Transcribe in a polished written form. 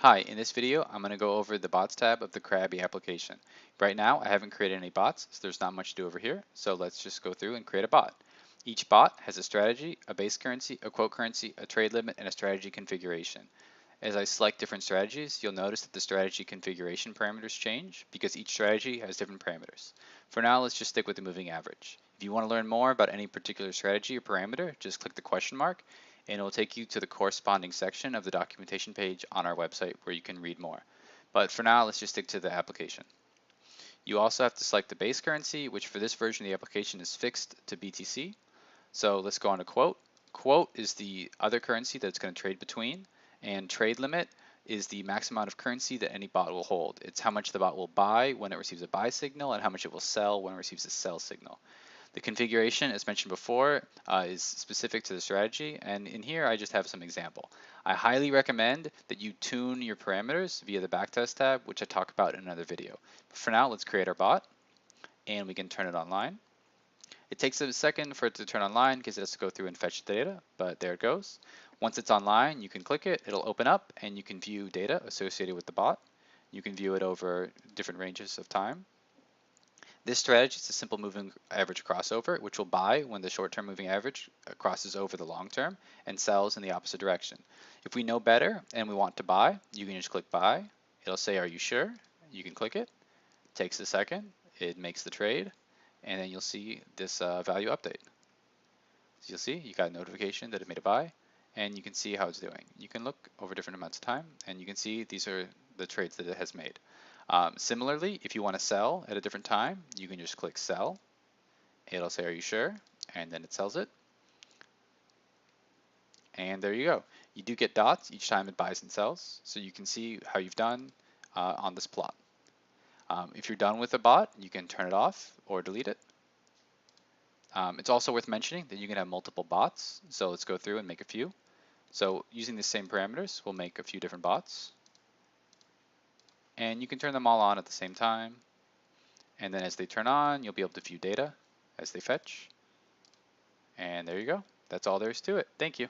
Hi, in this video I'm going to go over the bots tab of the Crabby application. Right now I haven't created any bots, so there's not much to do over here, so let's just go through and create a bot. Each bot has a strategy, a base currency, a quote currency, a trade limit, and a strategy configuration. As I select different strategies, you'll notice that the strategy configuration parameters change because each strategy has different parameters. For now, let's just stick with the moving average. If you want to learn more about any particular strategy or parameter, just click the question mark and it will take you to the corresponding section of the documentation page on our website where you can read more. But for now, let's just stick to the application. You also have to select the base currency, which for this version of the application is fixed to BTC. So let's go on to quote. Quote is the other currency that it's going to trade between, and trade limit is the max amount of currency that any bot will hold. It's how much the bot will buy when it receives a buy signal and how much it will sell when it receives a sell signal. The configuration, as mentioned before, is specific to the strategy, and in here I just have some example. I highly recommend that you tune your parameters via the backtest tab, which I talk about in another video. But for now, let's create our bot, and we can turn it online. It takes a second for it to turn online because it has to go through and fetch the data, but there it goes. Once it's online, you can click it, it'll open up, and you can view data associated with the bot. You can view it over different ranges of time. This strategy is a simple moving average crossover, which will buy when the short-term moving average crosses over the long term and sells in the opposite direction. If we know better and we want to buy, you can just click buy. It'll say, are you sure? You can click it. It takes a second. It makes the trade. And then you'll see this value update. So you'll see you got a notification that it made a buy, and you can see how it's doing. You can look over different amounts of time, and you can see these are the trades that it has made. Similarly, if you want to sell at a different time, you can just click sell. It'll say, are you sure? And then it sells it. And there you go. You do get dots each time it buys and sells, so you can see how you've done on this plot. If you're done with a bot, you can turn it off or delete it. It's also worth mentioning that you can have multiple bots, so let's go through and make a few. So using the same parameters, we'll make a few different bots. And you can turn them all on at the same time. And then as they turn on, you'll be able to view data as they fetch. And there you go. That's all there is to it. Thank you.